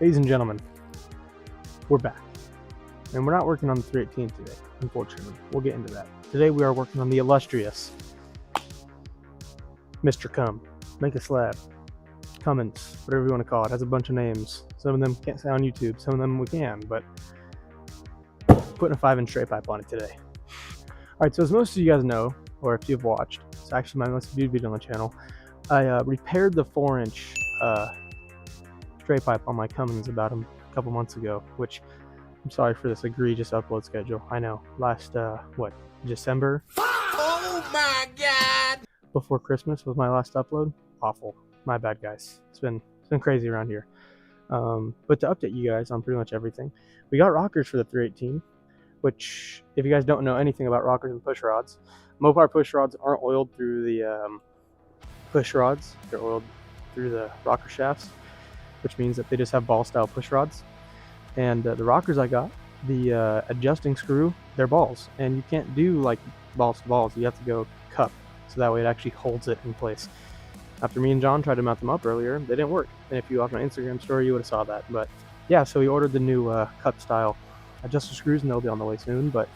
Ladies and gentlemen, we're back. And we're not working on the 318 today, unfortunately. We'll get into that. Today we are working on the illustrious Mr. Make a Slab, Cummins, whatever you want to call it. It has a bunch of names. Some of them can't say on YouTube, some of them we can, but putting a 5-inch straight pipe on it today. Alright, so as most of you guys know, or if you've watched, it's actually my most viewed video on the channel, I repaired the 4-inch straight pipe on my Cummins about a couple months ago, which I'm sorry for this egregious upload schedule. I know, last, December? Oh my God! Before Christmas was my last upload. Awful. My bad, guys. It's been crazy around here. But to update you guys on pretty much everything, we got rockers for the 318, which, if you guys don't know anything about rockers and push rods, Mopar push rods aren't oiled through the push rods. They're oiled through the rocker shafts, which means that they just have ball style push rods. And the rockers I got, the adjusting screw, they're balls, and you can't do like balls to balls. You have to go cup, so that way it actually holds it in place. After me and John tried to mount them up earlier, they didn't work. And if you watched my Instagram story, you would have saw that. But yeah, so we ordered the new cup style adjuster screws, and they'll be on the way soon. But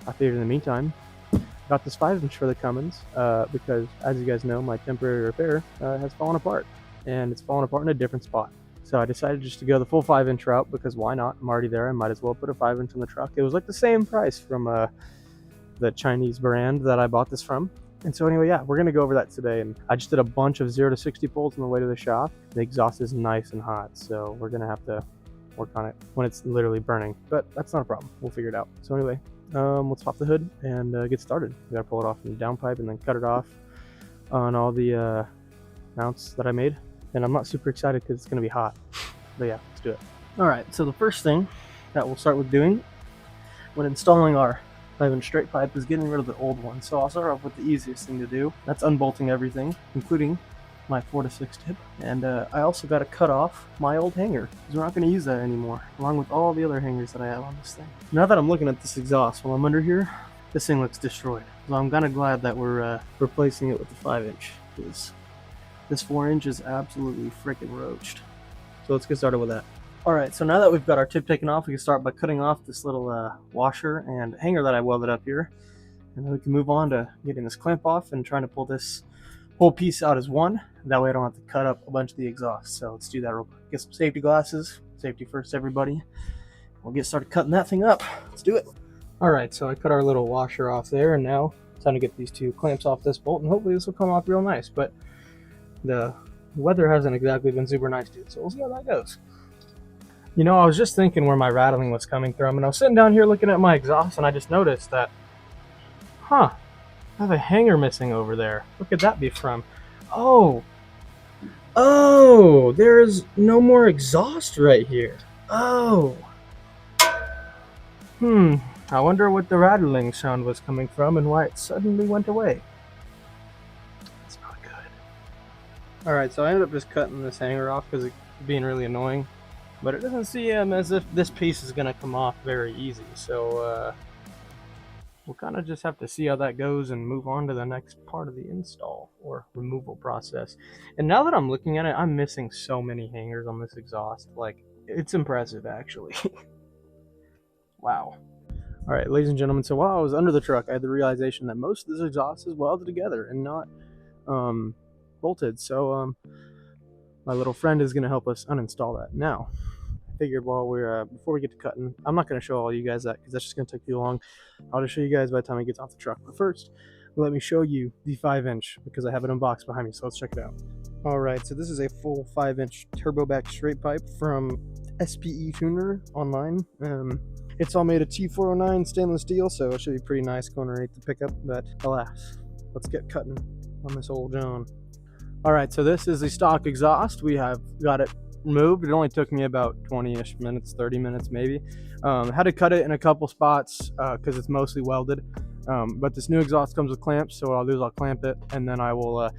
I figured in the meantime, got this 5-inch for the Cummins because, as you guys know, my temporary repair has fallen apart, and it's fallen apart in a different spot. So I decided just to go the full 5-inch route because why not? I'm already there. I might as well put a 5-inch on the truck. It was like the same price from the Chinese brand that I bought this from. And so anyway, yeah, we're going to go over that today. And I just did a bunch of 0 to 60 pulls on the way to the shop. The exhaust is nice and hot, so we're going to have to work on it when it's literally burning. But that's not a problem. We'll figure it out. So anyway, let's pop the hood and get started. We got to pull it off in the downpipe and then cut it off on all the mounts that I made. And I'm not super excited because it's going to be hot. But yeah, let's do it. Alright, so the first thing that we'll start with doing when installing our 5-inch straight pipe is getting rid of the old one. So I'll start off with the easiest thing to do. That's unbolting everything, including my 4 to 6 tip. And I also got to cut off my old hanger, because we're not going to use that anymore, along with all the other hangers that I have on this thing. Now that I'm looking at this exhaust while I'm under here, this thing looks destroyed. So I'm kind of glad that we're replacing it with the 5-inch, because this 4-inch is absolutely freaking roached. So let's get started with that. Alright, so now that we've got our tip taken off, we can start by cutting off this little washer and hanger that I welded up here. And then we can move on to getting this clamp off and trying to pull this whole piece out as one. That way I don't have to cut up a bunch of the exhaust. So let's do that real quick. Get some safety glasses. Safety first, everybody. We'll get started cutting that thing up. Let's do it. Alright, so I cut our little washer off there, and now it's time to get these 2 clamps off this bolt, and hopefully this will come off real nice. But the weather hasn't exactly been super nice, dude, so we'll see how that goes. You know, I was just thinking where my rattling was coming from, and I was sitting down here looking at my exhaust, and I just noticed that, I have a hanger missing over there. What could that be from? Oh, there's no more exhaust right here. Oh. I wonder what the rattling sound was coming from and why it suddenly went away. It's not good. Alright, so I ended up just cutting this hanger off because it's being really annoying. But it doesn't seem as if this piece is going to come off very easy. So we'll kind of just have to see how that goes and move on to the next part of the install or removal process. And now that I'm looking at it, I'm missing so many hangers on this exhaust. Like, it's impressive, actually. Wow. Alright, ladies and gentlemen, so while I was under the truck, I had the realization that most of this exhaust is welded together and not bolted. So my little friend is going to help us uninstall that. Now, I figured while we're before we get to cutting, I'm not going to show all you guys that because that's just going to take too long. I'll just show you guys by the time it gets off the truck. But first, let me show you the 5-inch because I have it unboxed behind me, so let's check it out. Alright, so this is a full 5-inch turbo back straight pipe from SPE Tuner online. It's all made of T409 stainless steel, so it should be pretty nice going underneath the pickup, but alas, let's get cutting on this old John. Alright, so this is the stock exhaust. We have got it removed. It only took me about 20-ish minutes, 30 minutes maybe. Had to cut it in a couple spots because it's mostly welded. But this new exhaust comes with clamps, so what I'll do is I'll clamp it, and then I will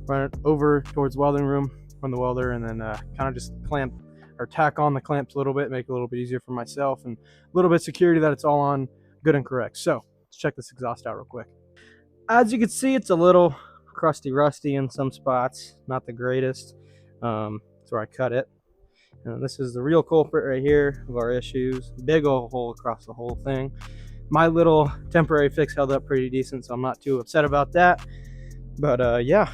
run it over towards welding room from the welder, and then kind of just clamp or tack on the clamps a little bit, make it a little bit easier for myself, and a little bit of security that it's all on good and correct. So let's check this exhaust out real quick. As you can see, it's a little crusty rusty in some spots, not the greatest. That's where I cut it. And this is the real culprit right here of our issues. Big old hole across the whole thing. My little temporary fix held up pretty decent, so I'm not too upset about that. But yeah,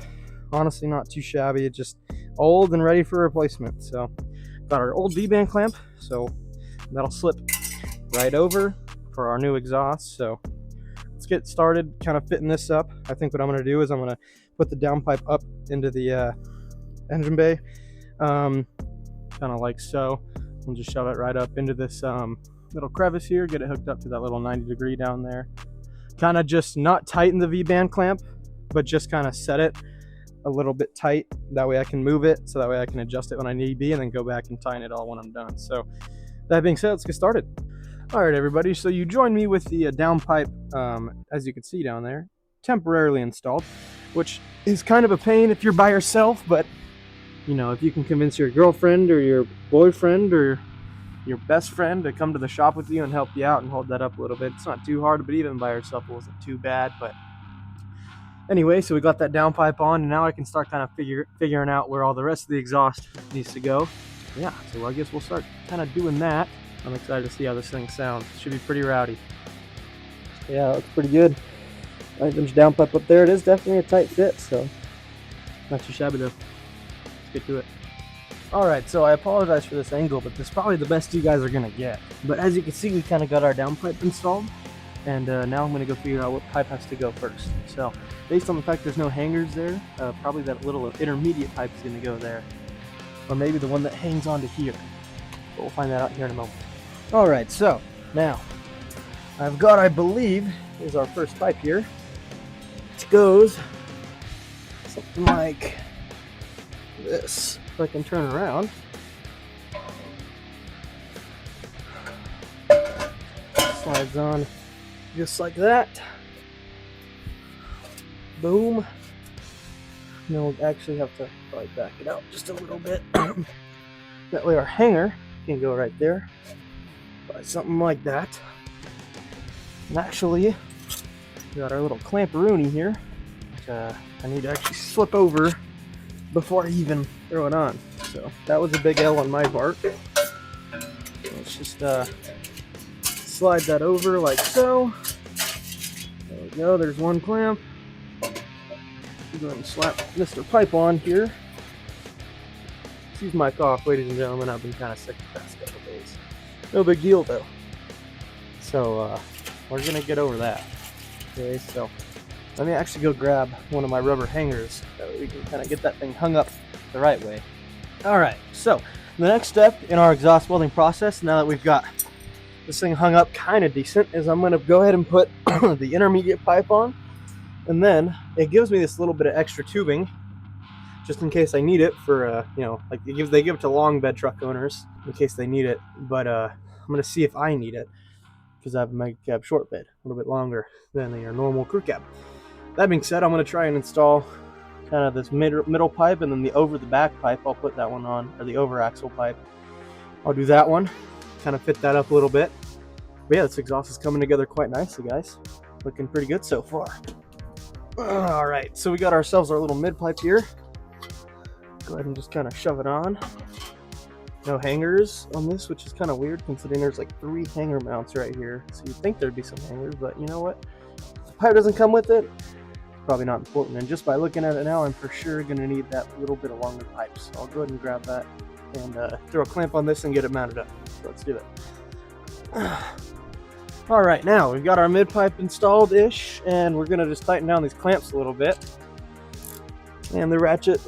honestly not too shabby. It's just old and ready for replacement. So got our old V-band clamp, so that'll slip right over for our new exhaust. So let's get started kind of fitting this up. I think what I'm going to do is I'm going to put the downpipe up into the engine bay, kind of like so. We'll just shove it right up into this little crevice here, get it hooked up to that little 90-degree down there. Kind of just not tighten the V-band clamp, but just kind of set it a little bit tight. That way I can move it, so that way I can adjust it when I need be, and then go back and tighten it all when I'm done. So that being said, let's get started. All right, everybody, so you joined me with the downpipe, as you can see down there, temporarily installed, which is kind of a pain if you're by yourself, but you know, if you can convince your girlfriend or your boyfriend or your best friend to come to the shop with you and help you out and hold that up a little bit, it's not too hard. But even by yourself, it wasn't too bad. But anyway, so we got that downpipe on, and now I can start kind of figuring out where all the rest of the exhaust needs to go. Yeah, so I guess we'll start kind of doing that. I'm excited to see how this thing sounds. It should be pretty rowdy. Yeah, it looks pretty good. 9-inch downpipe up there. It is definitely a tight fit, so not too shabby though. Let's get to it. Alright, so I apologize for this angle, but this is probably the best you guys are going to get. But as you can see, we kind of got our downpipe installed, and now I'm going to go figure out what pipe has to go first. So, based on the fact there's no hangers there, probably that little intermediate pipe is going to go there. Or maybe the one that hangs onto here. But we'll find that out here in a moment. Alright, so, now, I've got, I believe, is our first pipe here. It goes something like this. If I can turn around. Slides on just like that. Boom. Now we'll actually have to probably back it out just a little bit. That way our hanger can go right there. By something like that. And actually, we got our little clamperoonie here, which I need to actually slip over before I even throw it on. So that was a big L on my part. Let's just slide that over like so. There we go, there's one clamp. Go ahead and slap Mr. Pipe on here. Excuse my cough, ladies and gentlemen, I've been kind of sick the past couple days. No big deal though. So we're gonna get over that. Okay, so let me actually go grab one of my rubber hangers. That way we can kind of get that thing hung up the right way. Alright, so the next step in our exhaust welding process, now that we've got this thing hung up kind of decent, is I'm going to go ahead and put the intermediate pipe on. And then it gives me this little bit of extra tubing, just in case I need it for, you know, like they give it to long bed truck owners in case they need it. But I'm going to see if I need it, because I have a mega cab short bed, a little bit longer than your normal crew cab. That being said, I'm going to try and install kind of this middle pipe, and then the over the back pipe, I'll put that one on, or the over axle pipe. I'll do that one, kind of fit that up a little bit. But yeah, this exhaust is coming together quite nicely, guys. Looking pretty good so far. Alright, so we got ourselves our little mid pipe here. Go ahead and just kind of shove it on. No hangers on this, which is kind of weird considering there's like 3 hanger mounts right here. So you'd think there'd be some hangers, but you know what? If the pipe doesn't come with it, probably not important. And just by looking at it now, I'm for sure going to need that little bit of longer pipe. So I'll go ahead and grab that and throw a clamp on this and get it mounted up. So let's do that. Alright, now we've got our mid pipe installed-ish, and we're going to just tighten down these clamps a little bit. And the ratchet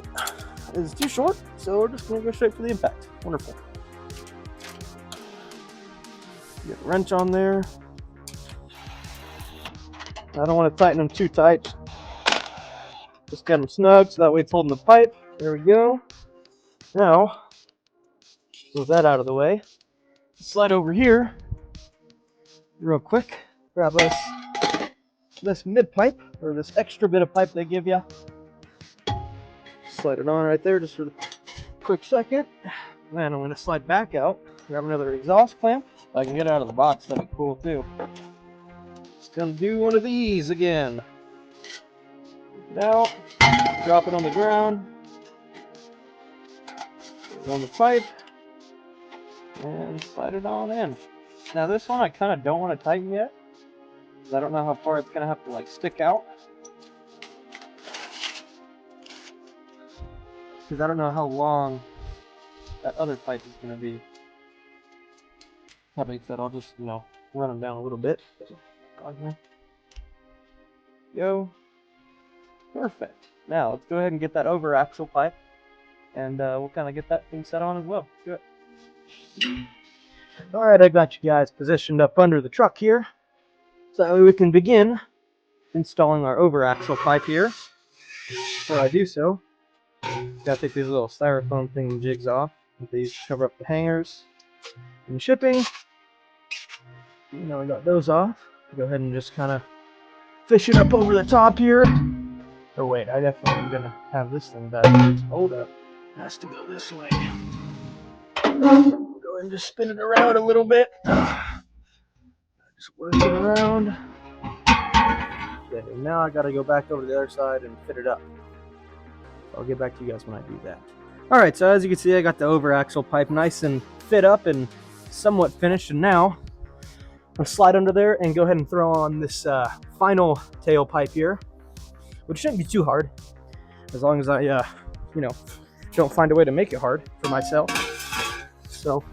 is too short, so we're just going to go straight for the impact. Wonderful. Get a wrench on there. I don't want to tighten them too tight. Just get them snug so that way it's holding the pipe. There we go. Now, move that out of the way. Slide over here real quick. Grab us this mid pipe, or this extra bit of pipe they give you. Slide it on right there just for the quick second. Then I'm going to slide back out, grab another exhaust clamp. If I can get it out of the box, that'd be cool too. Just gonna do one of these again. Get it out. drop it on the ground, put it on the pipe, and slide it on in. Now this one I kind of don't want to tighten yet, because I don't know how far it's going to have to like stick out. Because I don't know how long that other pipe is going to be. That being said, I'll just, run them down a little bit. Go. Perfect. Now let's go ahead and get that over axle pipe, and we'll kind of get that thing set on as well. Do it. All right, I got you guys positioned up under the truck here, so that way we can begin installing our over axle pipe here. Before I do so, gotta take these little styrofoam thing jigs off. These cover up the hangers and shipping. Now we got those off. Go ahead and just kind of fish it up over the top here. Oh wait, I definitely am gonna have this thing back. Hold up, it has to go this way. Go ahead and just spin it around a little bit. Just work it around. Okay, now I gotta go back over to the other side and fit it up. I'll get back to you guys when I do that. Alright, so as you can see, I got the over axle pipe nice and fit up and somewhat finished, and now I'm gonna slide under there and go ahead and throw on this final tail pipe here, which shouldn't be too hard, as long as I, don't find a way to make it hard for myself. So,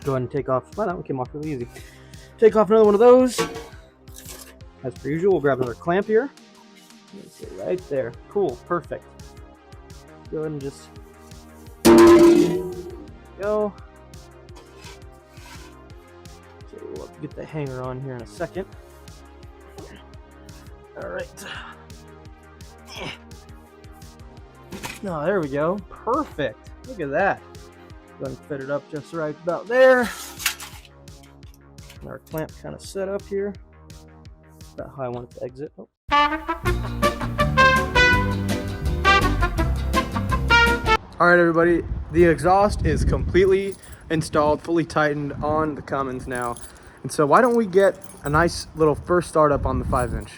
go ahead and take off. Well, that one came off really easy. Take off another one of those. As per usual, we'll grab another clamp here. Let's see, right there. Cool, perfect. Go ahead and just go. So we'll have to get the hanger on here in a second. All right. Oh, there we go. Perfect. Look at that. Go ahead and fit it up just right about there. And our clamp kind of set up here. About how I want it to exit. Oh. All right, everybody. The exhaust is completely installed, fully tightened on the Cummins now. And so why don't we get a nice little first startup on the 5-inch?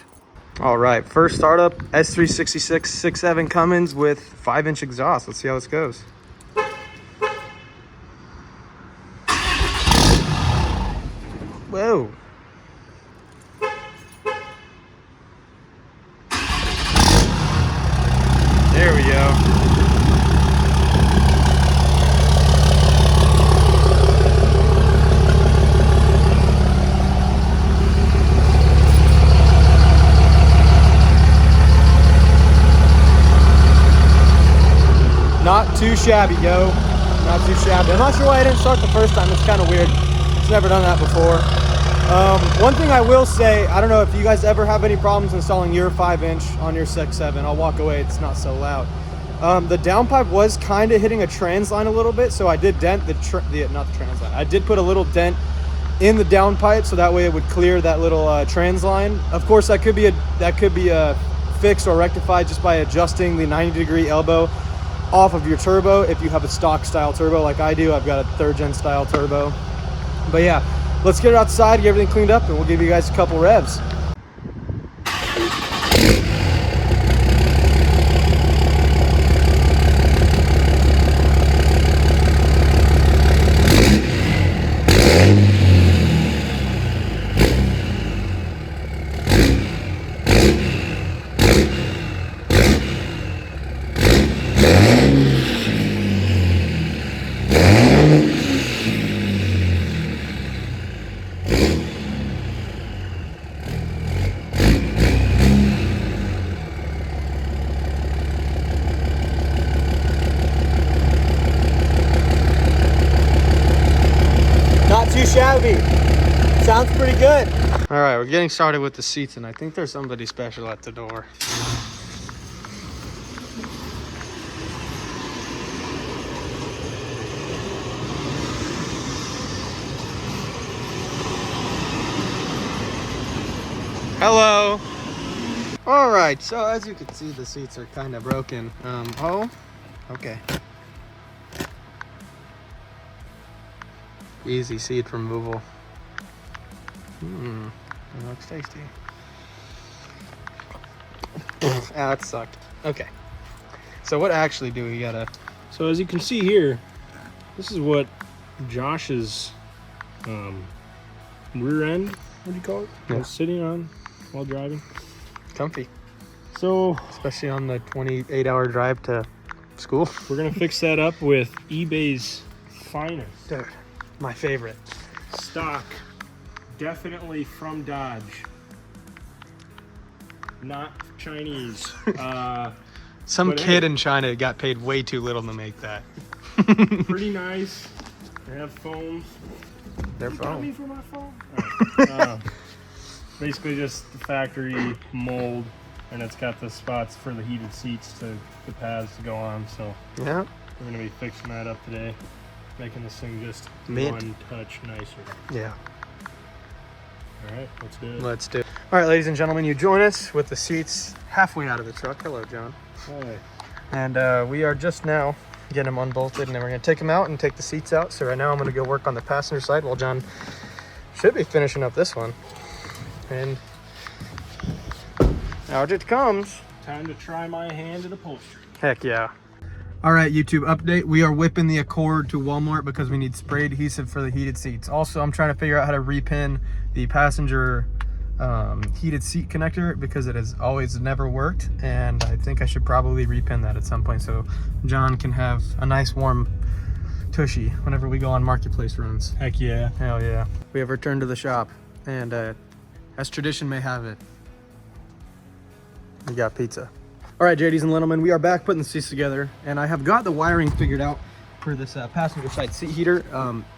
All right, first startup, S366 6.7 Cummins with 5-inch exhaust. Let's see how this goes. Whoa. There we go. Not too shabby, yo. Not too shabby. I'm not sure why I didn't start the first time. It's kind of weird. It's never done that before. One thing I will say, I don't know if you guys ever have any problems installing your 5-inch on your 6.7. I'll walk away. It's not so loud. The downpipe was kind of hitting a trans line a little bit, so I did dent not the trans line. I did put a little dent in the downpipe, so that way it would clear that little trans line. Of course, that could be fixed or rectified just by adjusting the 90-degree elbow off of your turbo. If you have a stock style turbo like I do, I've got a 3rd gen style turbo. But yeah, let's get it outside, get everything cleaned up, and we'll give you guys a couple revs. Shabby. Sounds pretty good. All right, we're getting started with the seats, and I think there's somebody special at the door. Hello. All right, so as you can see, the seats are kind of broken. Oh, okay. Easy seat removal. That looks tasty. Ah, that sucked. Okay. So what actually do we gotta... So as you can see here, this is what Josh's rear end, what do you call it? Yeah. Was sitting on while driving. Comfy. So Especially on the 28-hour drive to school. we're gonna fix that up with eBay's finest Dude, my favorite. stock, definitely from Dodge, not Chinese. Some But kid hey. in China got paid way too little to make that. Pretty nice. They have foams. Their You got me phone. for my phone? Alright. Basically just the factory mold, and it's got the spots for the heated seats to the pads to go on. So Yeah. we're gonna be fixing that up today, making this thing just Mint. one touch nicer. Yeah. All right, let's do it. Let's do it. All right, ladies and gentlemen, you join us with the seats halfway out of the truck. Hello, John. Hi. And we are just now getting them unbolted, and then we're gonna take them out and take the seats out. So right now I'm gonna go work on the passenger side while John should be finishing up this one. And out it comes. Time to try my hand at upholstery. Heck yeah. All right, YouTube update. We are whipping the Accord to Walmart because we need spray adhesive for the heated seats. Also, I'm trying to figure out how to repin the passenger heated seat connector because it has always never worked, and I think I should probably repin that at some point so John can have a nice warm tushy whenever we go on marketplace runs. Heck yeah. Hell yeah. We have returned to the shop, and as tradition may have it, we got pizza. All right, JDs and gentlemen, we are back putting the seats together, and I have got the wiring figured out for this passenger side seat heater.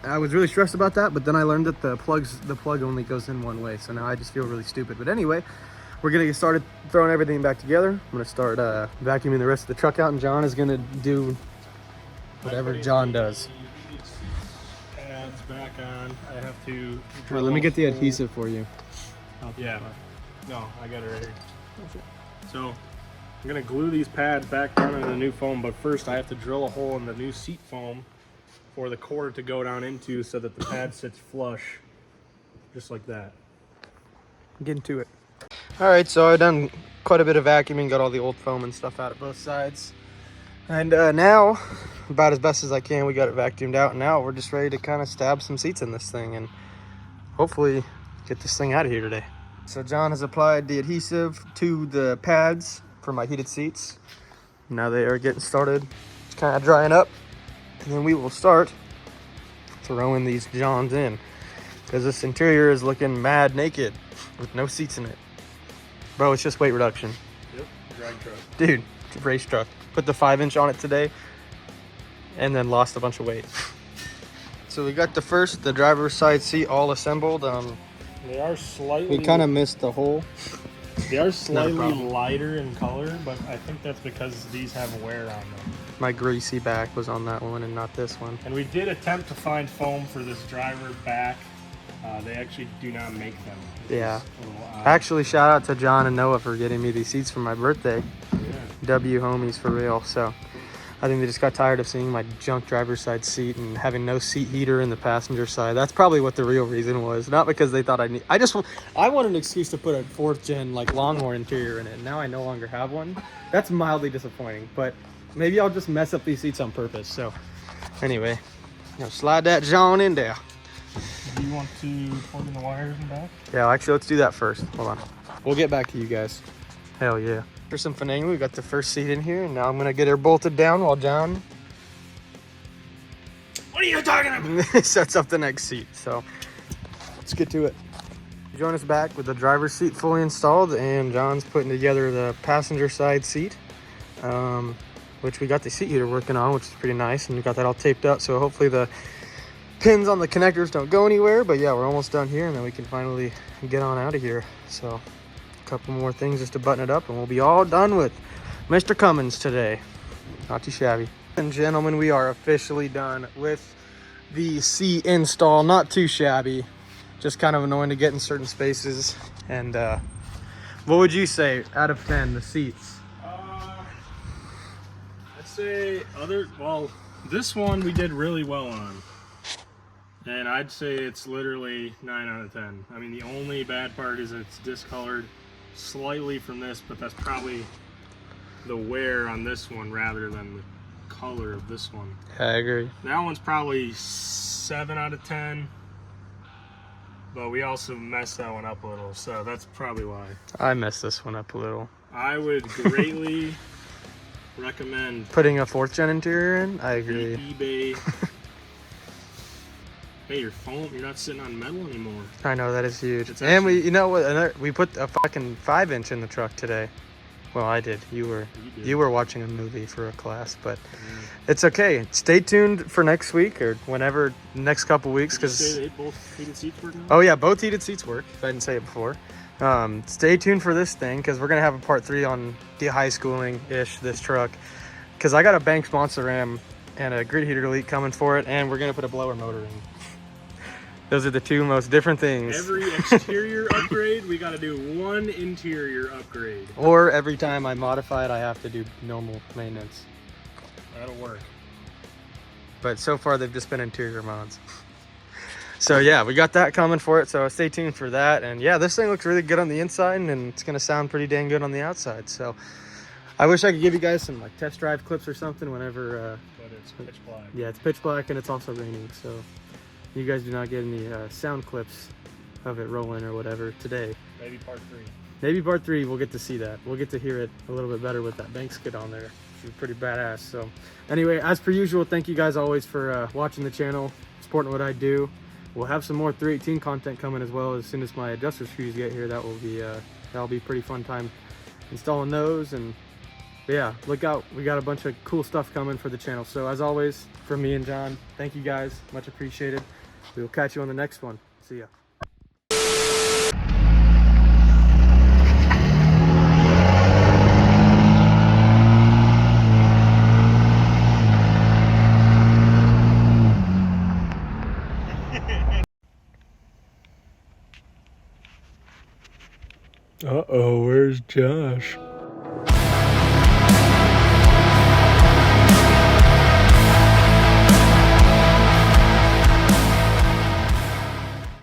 I was really stressed about that, but then I learned that the plug only goes in one way, so now I just feel really stupid. But anyway, we're gonna get started throwing everything back together. I'm gonna start vacuuming the rest of the truck out, and John is gonna do whatever John does. Pads back on. I have to. All right, let me get the adhesive for you. Yeah. No, I got it right here. So I'm gonna glue these pads back down into the new foam, but first I have to drill a hole in the new seat foam for the cord to go down into so that the pad sits flush, just like that. Get into it. All right, so I've done quite a bit of vacuuming, got all the old foam and stuff out of both sides. And now, about as best as I can, we got it vacuumed out. And now we're just ready to kind of stab some seats in this thing and hopefully get this thing out of here today. So John has applied the adhesive to the pads for my heated seats. Now they are getting started. It's kind of drying up. And then we will start throwing these Johns in, because this interior is looking mad naked with no seats in it. Bro, it's just weight reduction. Yep, drag truck. Dude, race truck. Put the 5-inch on it today and then lost a bunch of weight. So we got the driver's side seat all assembled. They are slightly. We kind of missed the hole. They are slightly problem. lighter in color, but I think that's because these have wear on them. My greasy back was on that one and not this one. And we did attempt to find foam for this driver back. They actually do not make them. Yeah. A little odd. Actually, shout out to John and Noah for getting me these seats for my birthday. Yeah. W homies for real. So I think they just got tired of seeing my junk driver's side seat and having no seat heater in the passenger side. That's probably what the real reason was. Not because they thought I want an excuse to put a 4th gen like Longhorn interior in it. Now I no longer have one. That's mildly disappointing, but maybe I'll just mess up these seats on purpose. So anyway, slide that John in there. Do you want to plug in the wires in the back? Yeah, actually, let's do that first. Hold on. We'll get back to you guys. Hell yeah. For some finagling, we got the first seat in here, and now I'm gonna get her bolted down while John What are you talking about? sets up the next seat. So let's get to it. Join us back with the driver's seat fully installed, and John's putting together the passenger side seat, which we got the seat heater working on, which is pretty nice, and we got that all taped up. So hopefully the pins on the connectors don't go anywhere, but yeah, we're almost done here, and then we can finally get on out of here. So a couple more things just to button it up, and we'll be all done with Mr. Cummins today. Not too shabby. And gentlemen, we are officially done with the seat install. Not too shabby, just kind of annoying to get in certain spaces. And what would you say out of 10, the seats? I'd say this one we did really well on. And I'd say it's literally 9 out of 10. I mean, the only bad part is it's discolored slightly from this, but that's probably the wear on this one rather than the color of this one. I agree. That one's probably 7 out of 10. But we also messed that one up a little, so that's probably why. I messed this one up a little. I would greatly recommend putting a 4th gen interior in. I agree. eBay. Hey, your foam, you're not sitting on metal anymore. I know, that is huge. It's And actually, we, you know what? We put a fucking 5-inch in the truck today. Well, I did. You were watching a movie for a class, but it's okay. Stay tuned for next week or whenever, next couple weeks, because both heated seats work now? oh yeah, both heated seats work. If I didn't say it before. Stay tuned for this thing because we're gonna have a part 3 on high schooling ish this truck, because I got a Banks Monster Ram and a grid heater delete coming for it, and we're gonna put a blower motor in. Those are the 2 most different things. Every exterior upgrade, we got to do 1 interior upgrade. Or every time I modify it, I have to do normal maintenance. That'll work. But so far, they've just been interior mods. So yeah, we got that coming for it. So stay tuned for that. And yeah, this thing looks really good on the inside, and it's going to sound pretty dang good on the outside. So I wish I could give you guys some like test drive clips or something whenever. But it's pitch black. Yeah, it's pitch black and it's also raining. So you guys do not get any sound clips of it rolling or whatever today. Maybe part 3. Maybe part 3, we'll get to see that. We'll get to hear it a little bit better with that bank skid on there. It's pretty badass. So anyway, as per usual, thank you guys always for watching the channel, supporting what I do. We'll have some more 318 content coming as well as soon as my adjuster screws get here. That'll be pretty fun time installing those. And yeah, look out, we got a bunch of cool stuff coming for the channel. So as always, from me and John, thank you guys, much appreciated. We will catch you on the next one. See ya. Uh-oh, where's Josh?